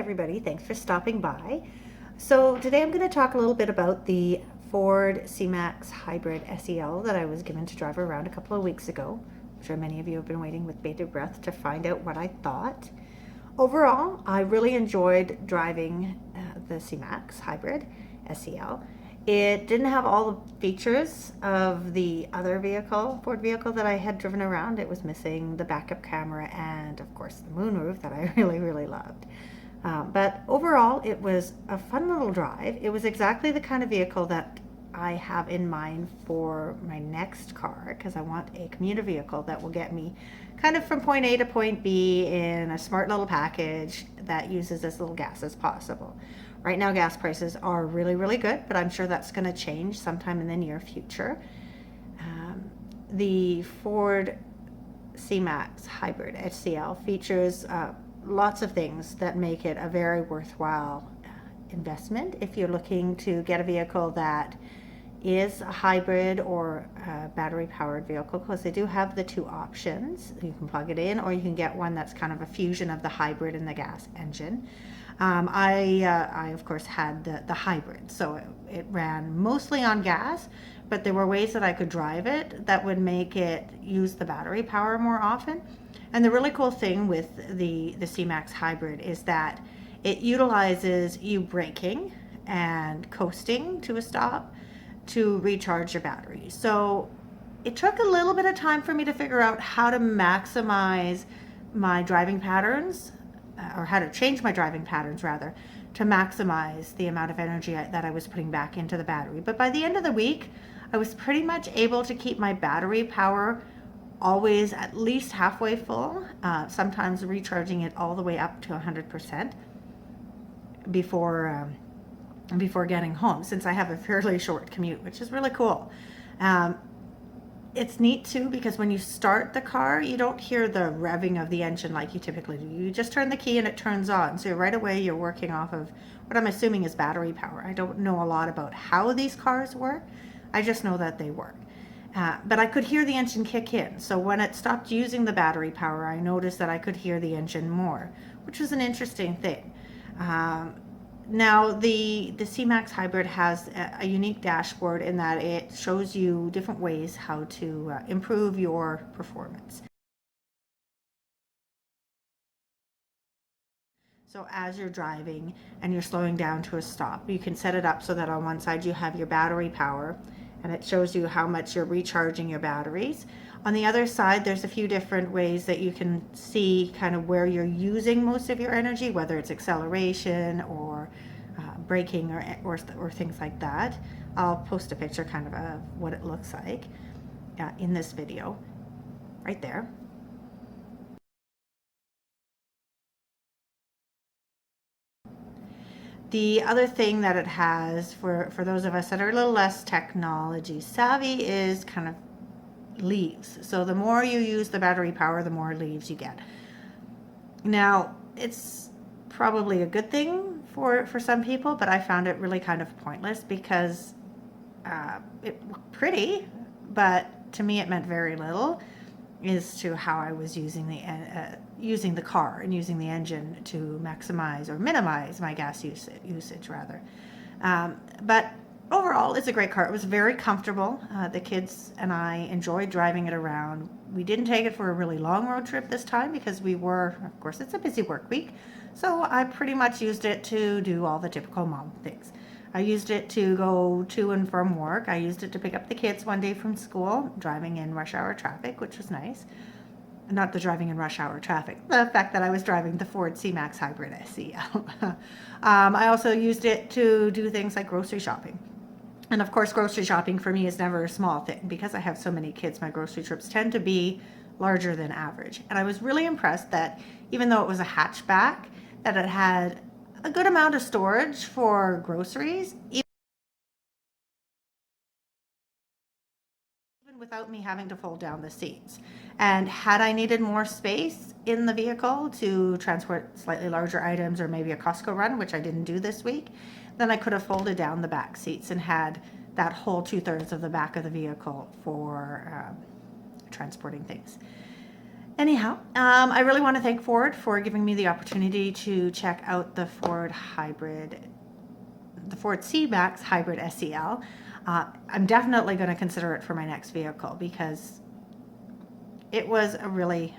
everybody, thanks for stopping by. So today I'm going to talk a little bit about the Ford C-max Hybrid SEL that I was given to drive around a couple of weeks ago. I'm sure many of you have been waiting with bated breath to find out what I thought. Overall, I really enjoyed driving the C-max Hybrid SEL. It didn't have all the features of the other Ford vehicle that I had driven around. It was missing the backup camera and, of course, the moonroof that I really loved. But overall, it was a fun little drive. It was exactly the kind of vehicle that I have in mind for my next car, because I want a commuter vehicle that will get me kind of from point A to point B in a smart little package that uses as little gas as possible. Right now, gas prices are really good, but I'm sure that's going to change sometime in the near future. The Ford C-max Hybrid SEL features lots of things that make it a very worthwhile investment if you're looking to get a vehicle that is a hybrid or a battery powered vehicle, because they do have the two options. You can plug it in, or you can get one that's kind of a fusion of the hybrid and the gas engine. I of course had the hybrid, so it ran mostly on gas, but there were ways that I could drive it that would make it use the battery power more often. And the really cool thing with the C-max Hybrid is that it utilizes you braking and coasting to a stop to recharge your battery. So it took a little bit of time for me to figure out how to maximize my driving patterns, or how to change my driving patterns rather, to maximize the amount of energy that I was putting back into the battery. But by the end of the week, I was pretty much able to keep my battery power always at least halfway full, sometimes recharging it all the way up to 100% before getting home, since I have a fairly short commute, which is really cool. It's neat too, because when you start the car, you don't hear the revving of the engine like you typically do. You just turn the key and it turns on. So right away you're working off of what I'm assuming is battery power. I don't know a lot about how these cars work. I just know that they work. But I could hear the engine kick in. So when it stopped using the battery power, I noticed that I could hear the engine more, which was an interesting thing. Now, the C-max Hybrid has a unique dashboard in that it shows you different ways how to improve your performance. So as you're driving and you're slowing down to a stop, you can set it up so that on one side you have your battery power, and it shows you how much you're recharging your batteries. On the other side, there's a few different ways that you can see kind of where you're using most of your energy, whether it's acceleration or braking or things like that. I'll post a picture kind of what it looks like in this video right there. The other thing that it has for those of us that are a little less technology savvy is kind of leaves. So the more you use the battery power, the more leaves you get. Now, it's probably a good thing for some people, but I found it really kind of pointless, because it looked pretty, but to me it meant very little as to how I was using the car and using the engine to maximize or minimize my gas usage rather. But overall, it's a great car. It was very comfortable. The kids and I enjoyed driving it around. We didn't take it for a really long road trip this time because of course, it's a busy work week. So I pretty much used it to do all the typical mom things. I used it to go to and from work. I used it to pick up the kids one day from school, driving in rush hour traffic, which was nice. Not the driving in rush hour traffic, the fact that I was driving the Ford C-max Hybrid SEL. I also used it to do things like grocery shopping. And of course, grocery shopping for me is never a small thing. Because I have so many kids, my grocery trips tend to be larger than average. And I was really impressed that even though it was a hatchback, that it had a good amount of storage for groceries, even without me having to fold down the seats. And had I needed more space in the vehicle to transport slightly larger items, or maybe a Costco run, which I didn't do this week, then I could have folded down the back seats and had that whole 2/3 of the back of the vehicle for transporting things. Anyhow, I really want to thank Ford for giving me the opportunity to check out the Ford C-max Hybrid SEL. I'm definitely going to consider it for my next vehicle because it was a really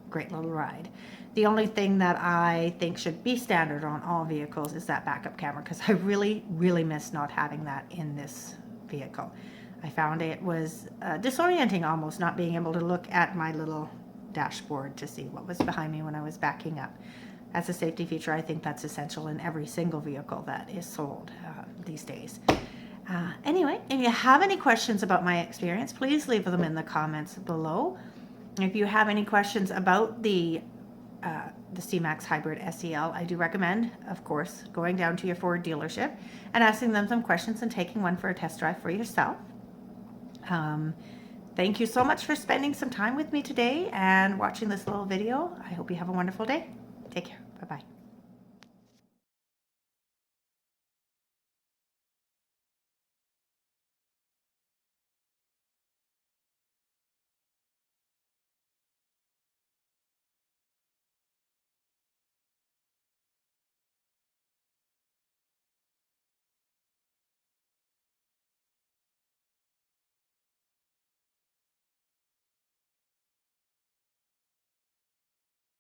great little ride. The only thing that I think should be standard on all vehicles is that backup camera, because I really, really miss not having that in this vehicle. I found it was disorienting almost, not being able to look at my little dashboard to see what was behind me when I was backing up. As a safety feature, I think that's essential in every single vehicle that is sold these days. Anyway, if you have any questions about my experience, please leave them in the comments below. If you have any questions about the C-max Hybrid SEL, I do recommend, of course, going down to your Ford dealership and asking them some questions and taking one for a test drive for yourself. Thank you so much for spending some time with me today and watching this little video. I hope you have a wonderful day. Take care. Bye-bye.